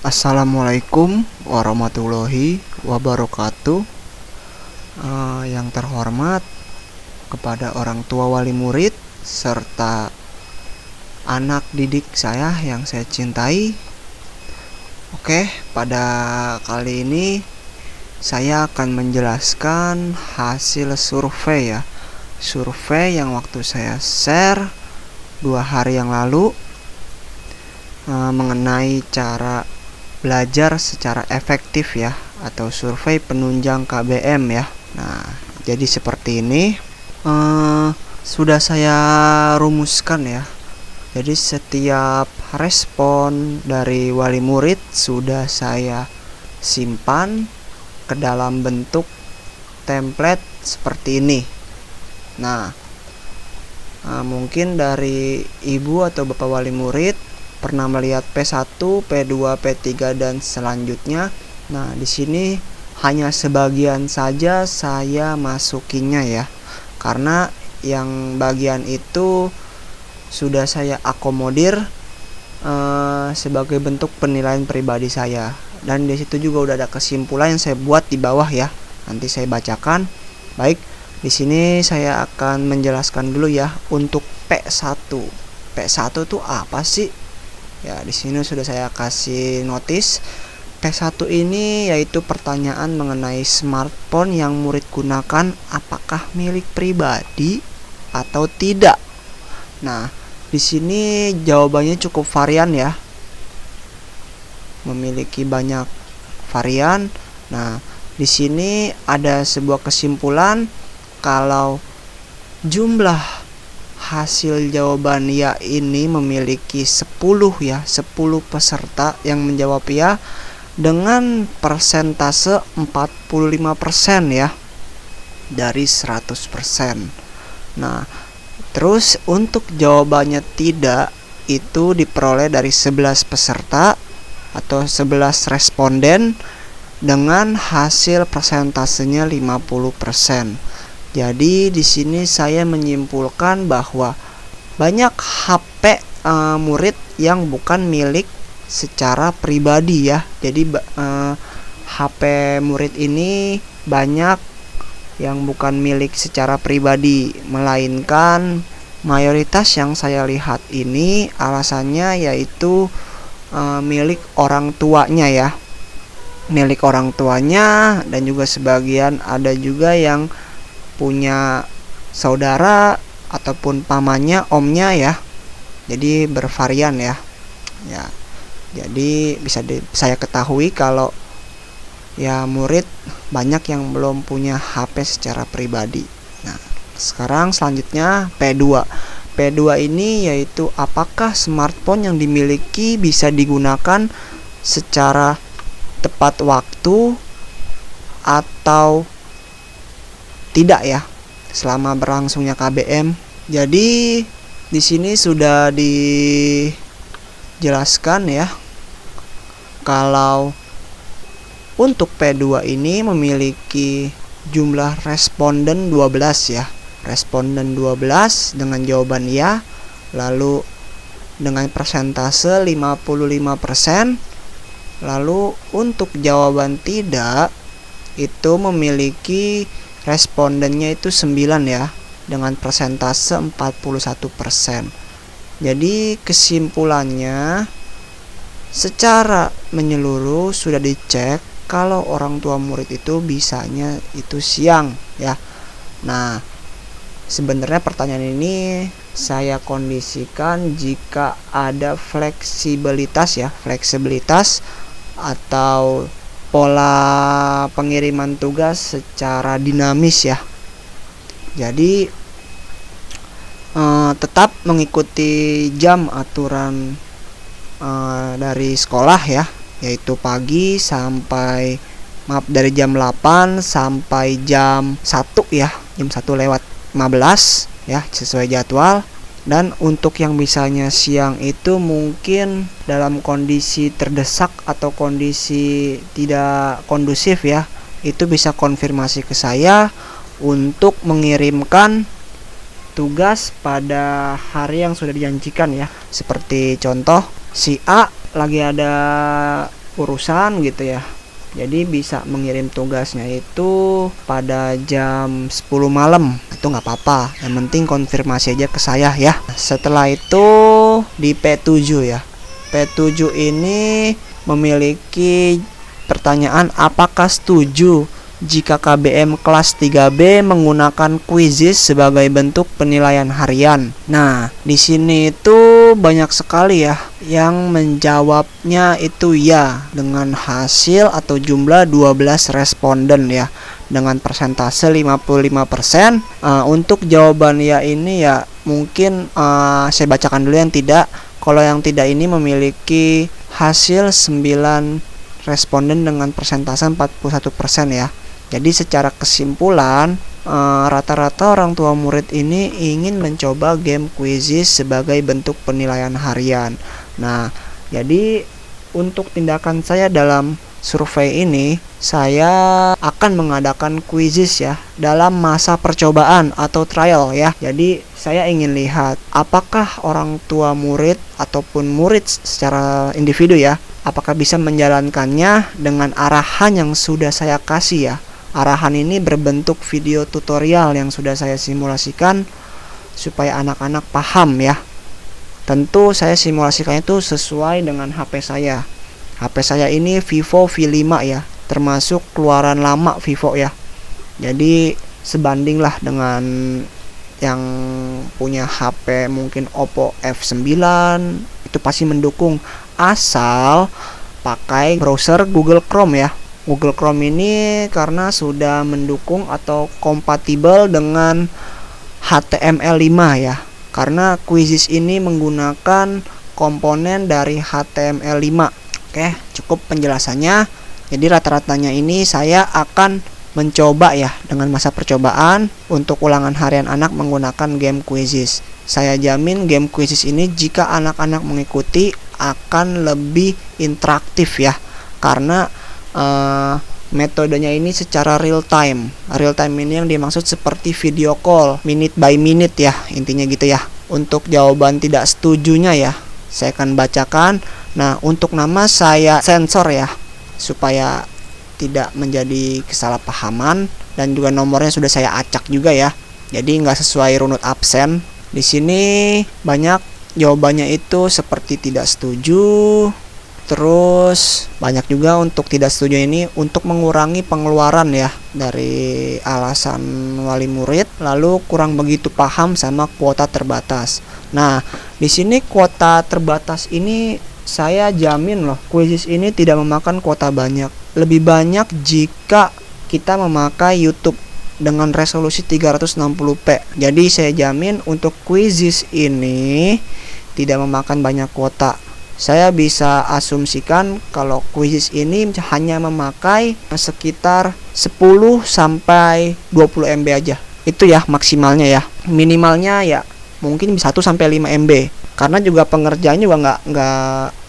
Assalamualaikum warahmatullahi wabarakatuh. Yang terhormat kepada orang tua wali murid serta anak didik saya yang saya cintai. Oke, pada kali ini saya akan menjelaskan hasil survei ya. Survei yang waktu saya share 2 hari yang lalu mengenai cara belajar secara efektif ya, atau survei penunjang KBM ya. Nah, jadi seperti ini sudah saya rumuskan ya. Jadi setiap respon dari wali murid sudah saya simpan ke dalam bentuk template seperti ini. Nah, mungkin dari ibu atau bapak wali murid pernah melihat P1, P2, P3 dan selanjutnya. Nah, di sini hanya sebagian saja saya masukinya ya. Karena yang bagian itu sudah saya akomodir sebagai bentuk penilaian pribadi saya. Dan di situ juga udah ada kesimpulan yang saya buat di bawah ya. Nanti saya bacakan. Baik, di sini saya akan menjelaskan dulu ya untuk P1. P1 itu apa sih? Ya, di sini sudah saya kasih notis. P1 ini yaitu pertanyaan mengenai smartphone yang murid gunakan apakah milik pribadi atau tidak. Nah, di sini jawabannya cukup varian ya. Memiliki banyak varian. Nah, di sini ada sebuah kesimpulan kalau jumlah hasil jawaban ya ini memiliki 10 peserta yang menjawab ya dengan persentase 45% ya dari 100%. Nah, terus untuk jawabannya tidak itu diperoleh dari 11 peserta atau 11 responden dengan hasil persentasenya 50%. Jadi di sini saya menyimpulkan bahwa banyak HP murid yang bukan milik secara pribadi ya. Jadi HP murid ini banyak yang bukan milik secara pribadi, melainkan mayoritas yang saya lihat ini alasannya yaitu milik orang tuanya ya. Milik orang tuanya, dan juga sebagian ada juga yang punya saudara ataupun pamannya, omnya ya. Jadi bervarian ya. Ya. Jadi saya ketahui kalau ya murid banyak yang belum punya HP secara pribadi. Nah, sekarang selanjutnya P2. P2 ini yaitu apakah smartphone yang dimiliki bisa digunakan secara tepat waktu atau tidak ya selama berlangsungnya KBM. Jadi di sini sudah dijelaskan ya kalau untuk P2 ini memiliki jumlah responden 12 ya. Responden 12 dengan jawaban ya, lalu dengan persentase 55%. Lalu untuk jawaban tidak itu memiliki respondennya itu 9 ya, dengan persentase 41%. Jadi kesimpulannya secara menyeluruh sudah dicek kalau orang tua murid itu bisanya itu siang ya. Nah, sebenarnya pertanyaan ini saya kondisikan jika ada fleksibilitas atau pola pengiriman tugas secara dinamis ya. Jadi tetap mengikuti jam aturan dari sekolah ya, yaitu pagi sampai dari jam 8 sampai jam 1 ya, jam 1 lewat 15 ya, sesuai jadwal. Dan untuk yang misalnya siang itu mungkin dalam kondisi terdesak atau kondisi tidak kondusif ya, itu bisa konfirmasi ke saya untuk mengirimkan tugas pada hari yang sudah dijanjikan ya. Seperti contoh, si A lagi ada urusan gitu ya. Jadi bisa mengirim tugasnya itu pada jam 10 malam. Itu nggak apa-apa. Yang penting konfirmasi aja ke saya ya. Setelah itu di P7 ya. P7 ini memiliki pertanyaan apakah setuju jika KBM kelas 3B menggunakan quizzes sebagai bentuk penilaian harian. Nah, di sini itu banyak sekali ya yang menjawabnya itu ya dengan hasil atau jumlah 12 responden ya dengan persentase 55%. Untuk jawaban ya ini ya mungkin saya bacakan dulu yang tidak. Kalau yang tidak ini memiliki hasil 9 responden dengan persentase 41% ya. Jadi secara kesimpulan rata-rata orang tua murid ini ingin mencoba game quizzes sebagai bentuk penilaian harian. Nah, jadi untuk tindakan saya dalam survei ini, saya akan mengadakan quizzes ya dalam masa percobaan atau trial ya. Jadi saya ingin lihat apakah orang tua murid ataupun murid secara individu ya, apakah bisa menjalankannya dengan arahan yang sudah saya kasih ya. Arahan ini berbentuk video tutorial yang sudah saya simulasikan supaya anak-anak paham ya. Tentu saya simulasikannya itu sesuai dengan HP saya. HP saya ini Vivo V5 ya, termasuk keluaran lama Vivo ya. Jadi sebandinglah dengan yang punya HP mungkin Oppo F9 itu pasti mendukung, asal pakai browser Google Chrome ya. Google Chrome ini karena sudah mendukung atau kompatibel dengan HTML5 ya. Karena quizzes ini menggunakan komponen dari HTML5. Oke, cukup penjelasannya. Jadi rata-ratanya ini saya akan mencoba ya dengan masa percobaan untuk ulangan harian anak menggunakan game quizzes. Saya jamin game quizzes ini jika anak-anak mengikuti akan lebih interaktif ya. Karena metodenya ini secara real time. Real time ini yang dimaksud seperti video call, minute by minute ya, intinya gitu ya. Untuk jawaban tidak setujunya ya, saya akan bacakan. Nah, untuk nama saya sensor ya, supaya tidak menjadi kesalahpahaman, dan juga nomornya sudah saya acak juga ya. Jadi nggak sesuai runut absen. Di sini banyak jawabannya itu seperti tidak setuju. Terus banyak juga untuk tidak setuju ini untuk mengurangi pengeluaran ya dari alasan wali murid, lalu kurang begitu paham sama kuota terbatas. Nah, di sini kuota terbatas ini saya jamin loh, quizzes ini tidak memakan kuota banyak. Lebih banyak jika kita memakai YouTube dengan resolusi 360p. Jadi saya jamin untuk quizzes ini tidak memakan banyak kuota. Saya bisa asumsikan kalau quizzes ini hanya memakai sekitar 10 sampai 20 MB aja. Itu ya maksimalnya ya. Minimalnya ya mungkin 1 sampai 5 MB. Karena juga pengerjaannya juga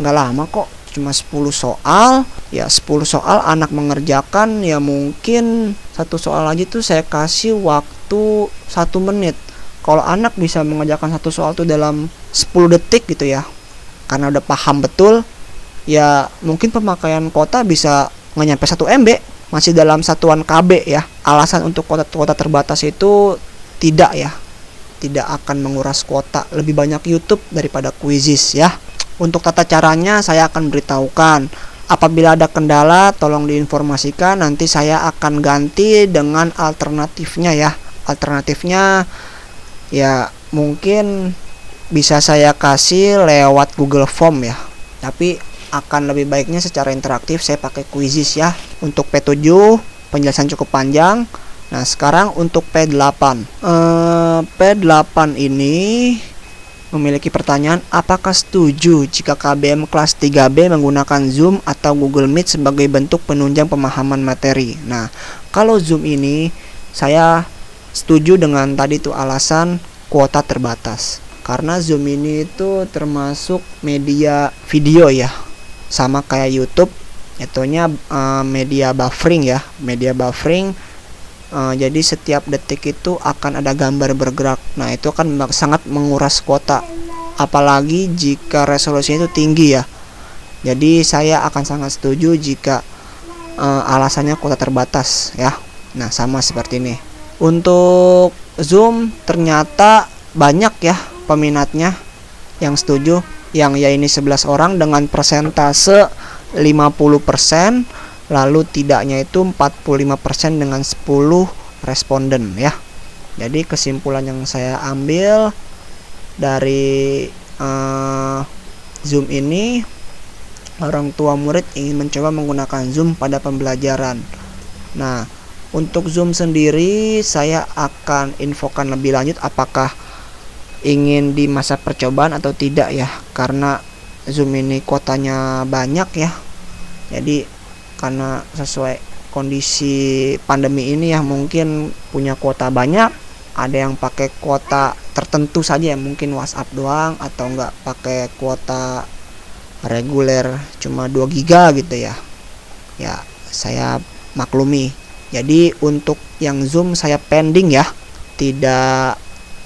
nggak lama kok. Cuma 10 soal. Ya 10 soal anak mengerjakan ya mungkin satu soal aja tuh saya kasih waktu 1 menit. Kalau anak bisa mengerjakan satu soal tuh dalam 10 detik gitu ya, karena udah paham betul, ya mungkin pemakaian kuota bisa nggak nyampe 1 MB, masih dalam satuan KB ya. Alasan untuk kuota terbatas itu tidak ya, tidak akan menguras kuota. Lebih banyak YouTube daripada quizzes ya. Untuk tata caranya saya akan beritahukan. Apabila ada kendala tolong diinformasikan, nanti saya akan ganti dengan alternatifnya ya. Alternatifnya ya mungkin bisa saya kasih lewat Google Form ya, tapi akan lebih baiknya secara interaktif saya pakai quizzes ya. Untuk P7 penjelasan cukup panjang. Nah, sekarang untuk P8. P8 ini memiliki pertanyaan apakah setuju jika KBM kelas 3B menggunakan Zoom atau Google Meet sebagai bentuk penunjang pemahaman materi. Nah, kalau Zoom ini saya setuju dengan tadi tuh alasan kuota terbatas. Karena Zoom ini itu termasuk media video ya, sama kayak YouTube, itunya media buffering ya, media buffering. Jadi setiap detik itu akan ada gambar bergerak. Nah, itu akan sangat menguras kuota, apalagi jika resolusinya itu tinggi ya. Jadi saya akan sangat setuju jika alasannya kuota terbatas ya. Nah, sama seperti ini. Untuk Zoom ternyata banyak ya peminatnya yang setuju, yang ya ini 11 orang dengan persentase 50%, lalu tidaknya itu 45% dengan 10 responden ya. Jadi kesimpulan yang saya ambil dari Zoom ini, orang tua murid ingin mencoba menggunakan Zoom pada pembelajaran. Nah, untuk Zoom sendiri saya akan infokan lebih lanjut apakah ingin di masa percobaan atau tidak ya, karena Zoom ini kuotanya banyak ya. Jadi karena sesuai kondisi pandemi ini ya, mungkin punya kuota banyak, ada yang pakai kuota tertentu saja ya, mungkin WhatsApp doang, atau enggak pakai kuota reguler cuma 2 giga gitu ya. Ya, saya maklumi. Jadi untuk yang Zoom saya pending ya.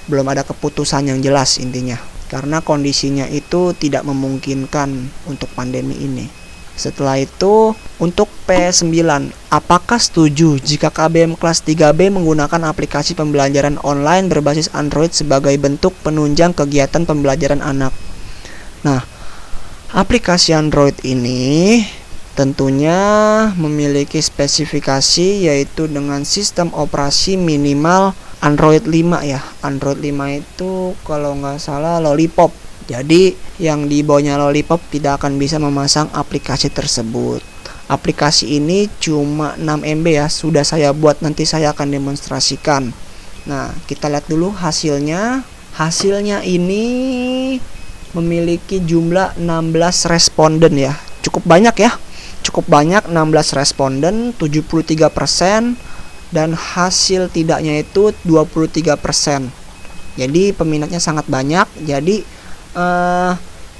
Belum ada keputusan yang jelas intinya. Karena kondisinya itu tidak memungkinkan untuk pandemi ini. Setelah itu, untuk P9, apakah setuju jika KBM kelas 3B menggunakan aplikasi pembelajaran online berbasis Android sebagai bentuk penunjang kegiatan pembelajaran anak? Nah, aplikasi Android ini tentunya memiliki spesifikasi yaitu dengan sistem operasi minimal Android 5 ya. Android 5 itu kalau nggak salah Lollipop. Jadi yang di bawahnya Lollipop tidak akan bisa memasang aplikasi tersebut. Aplikasi ini cuma 6 MB ya. Sudah saya buat, nanti saya akan demonstrasikan. Nah, kita lihat dulu hasilnya. Hasilnya ini memiliki jumlah 16 responden ya. Cukup banyak ya. Cukup banyak, 16 responden, 73%, dan hasil tidaknya itu 23%. Jadi peminatnya sangat banyak. Jadi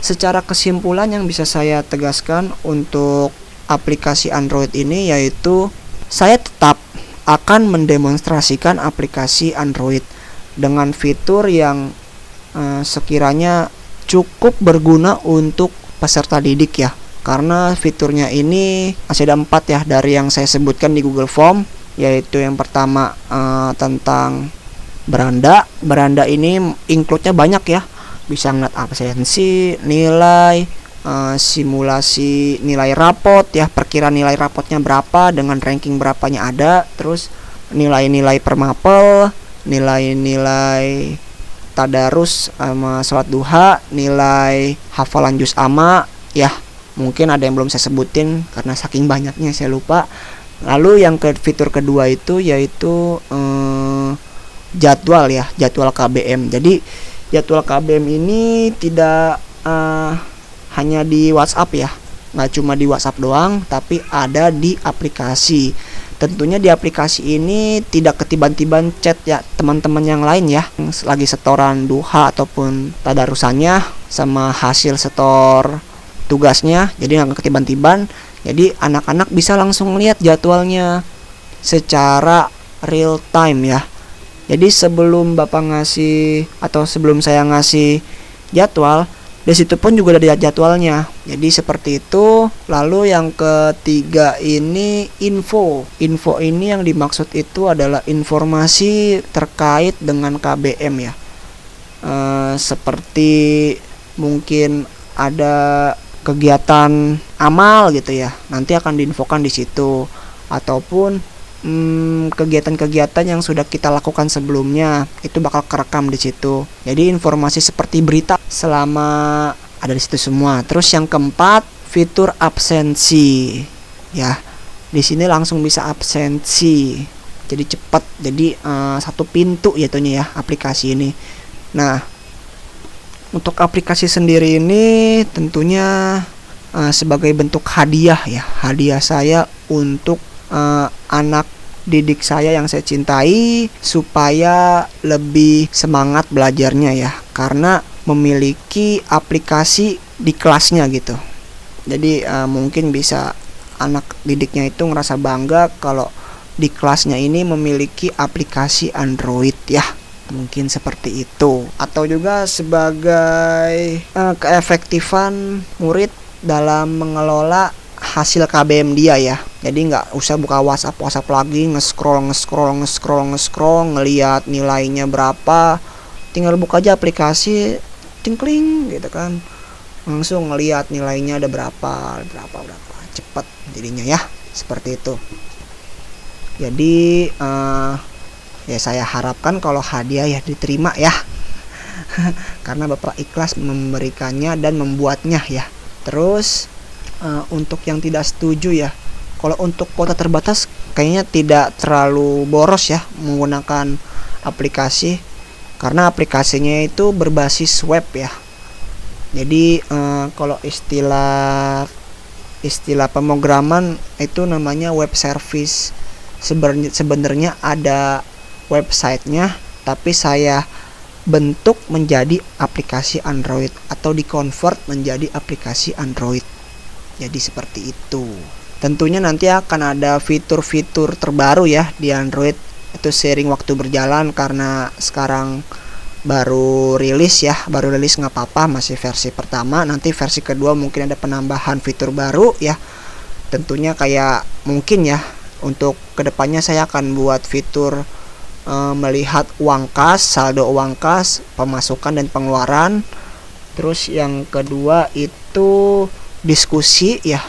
secara kesimpulan yang bisa saya tegaskan untuk aplikasi Android ini yaitu saya tetap akan mendemonstrasikan aplikasi Android dengan fitur yang sekiranya cukup berguna untuk peserta didik ya. Karena fiturnya ini masih ada 4 ya dari yang saya sebutkan di Google Form, yaitu yang pertama tentang beranda. Beranda ini include-nya banyak ya. Bisa ngeliat absensi, nilai, simulasi nilai rapot ya, perkiraan nilai rapotnya berapa dengan ranking berapanya ada, terus nilai-nilai per mapel, nilai-nilai tadarus sama sholat duha, nilai hafalan juz amma ya. Mungkin ada yang belum saya sebutin karena saking banyaknya saya lupa. Lalu yang fitur kedua itu yaitu jadwal ya, jadwal KBM. Jadi jadwal KBM ini tidak hanya di WhatsApp ya, nggak cuma di WhatsApp doang, tapi ada di aplikasi. Tentunya di aplikasi ini tidak ketiban-tiban chat ya teman-teman yang lain ya, yang lagi setoran duha ataupun tadarusannya sama hasil setor tugasnya, jadi nggak ketiban-tiban. Jadi anak-anak bisa langsung lihat jadwalnya secara real time ya. Jadi sebelum Bapak ngasih atau sebelum saya ngasih jadwal, di situ pun juga ada jadwalnya. Jadi seperti itu. Lalu yang ketiga ini info. Info ini yang dimaksud itu adalah informasi terkait dengan KBM ya. Seperti mungkin ada kegiatan amal gitu ya, nanti akan diinfokan di situ, ataupun kegiatan-kegiatan yang sudah kita lakukan sebelumnya itu bakal kerekam di situ. Jadi informasi seperti berita selama ada di situ semua. Terus yang keempat, fitur absensi ya. Di sini langsung bisa absensi. Jadi cepat. Jadi satu pintu jatuhnya ya aplikasi ini. Nah, untuk aplikasi sendiri ini tentunya sebagai bentuk hadiah ya. Hadiah saya untuk anak didik saya yang saya cintai supaya lebih semangat belajarnya ya, karena memiliki aplikasi di kelasnya gitu. Jadi mungkin bisa anak didiknya itu ngerasa bangga kalau di kelasnya ini memiliki aplikasi Android ya. Mungkin seperti itu. Atau juga sebagai keefektifan murid dalam mengelola hasil KBM dia ya. Jadi nggak usah buka WhatsApp lagi, nge-scroll ngelihat nilainya berapa, tinggal buka aja aplikasi, cingkling gitu kan, langsung ngelihat nilainya ada berapa, cepet jadinya ya, seperti itu. Jadi ya saya harapkan kalau hadiah ya diterima ya, karena Bapak ikhlas memberikannya dan membuatnya ya. Terus untuk yang tidak setuju ya, kalau untuk kuota terbatas kayaknya tidak terlalu boros ya menggunakan aplikasi, karena aplikasinya itu berbasis web ya. Jadi kalau istilah pemrograman itu namanya web service. Sebenarnya ada websitenya, tapi saya bentuk menjadi aplikasi Android atau dikonvert menjadi aplikasi Android. Jadi seperti itu. Tentunya nanti akan ada fitur-fitur terbaru ya di Android, itu seiring waktu berjalan, karena sekarang baru rilis nggak apa-apa, masih versi pertama. Nanti versi kedua mungkin ada penambahan fitur baru ya. Tentunya kayak mungkin ya untuk kedepannya saya akan buat fitur melihat uang kas, saldo uang kas, pemasukan dan pengeluaran. Terus yang kedua itu diskusi ya.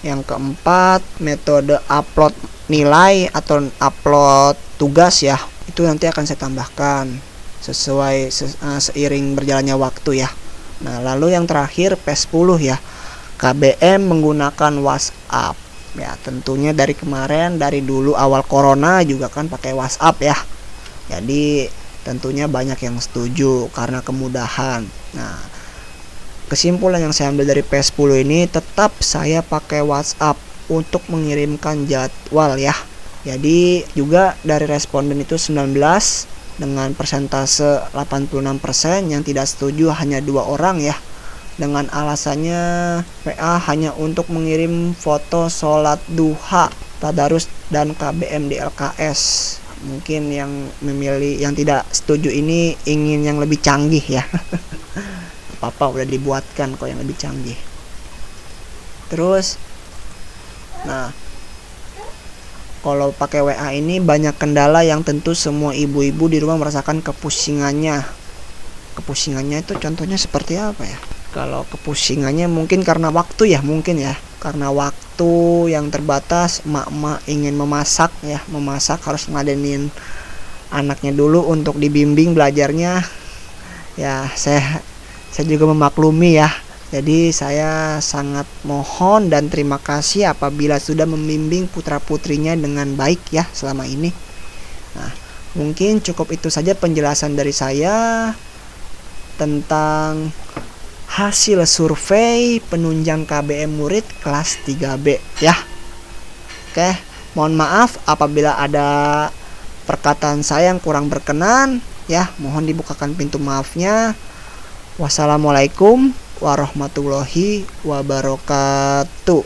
Yang keempat metode upload nilai atau upload tugas ya. Itu nanti akan saya tambahkan sesuai seiring berjalannya waktu ya. Nah, lalu yang terakhir P10 ya. KBM menggunakan WhatsApp. Ya, tentunya dari kemarin, dari dulu awal corona juga kan pakai WhatsApp ya. Jadi tentunya banyak yang setuju karena kemudahan. Nah, kesimpulan yang saya ambil dari P10 ini, tetap saya pakai WhatsApp untuk mengirimkan jadwal ya. Jadi juga dari responden itu 19 dengan persentase 86%, yang tidak setuju hanya 2 orang ya. Dengan alasannya WA hanya untuk mengirim foto sholat duha, tadarus dan KBM di LKS. Mungkin yang memilih, yang tidak setuju ini ingin yang lebih canggih ya. Apa udah dibuatkan kok yang lebih canggih. Terus nah, kalau pakai WA ini banyak kendala yang tentu semua ibu-ibu di rumah merasakan kepusingannya. Kepusingannya itu contohnya seperti apa ya? Kalau kepusingannya mungkin karena waktu ya, mungkin ya. Karena waktu yang terbatas, emak-emak ingin memasak ya, harus ngeladenin anaknya dulu untuk dibimbing belajarnya. Ya, saya juga memaklumi ya. Jadi saya sangat mohon dan terima kasih apabila sudah membimbing putra-putrinya dengan baik ya selama ini. Nah, mungkin cukup itu saja penjelasan dari saya tentang hasil survei penunjang KBM murid kelas 3B ya. Oke, mohon maaf apabila ada perkataan saya yang kurang berkenan ya, mohon dibukakan pintu maafnya. Wassalamualaikum warahmatullahi wabarakatuh.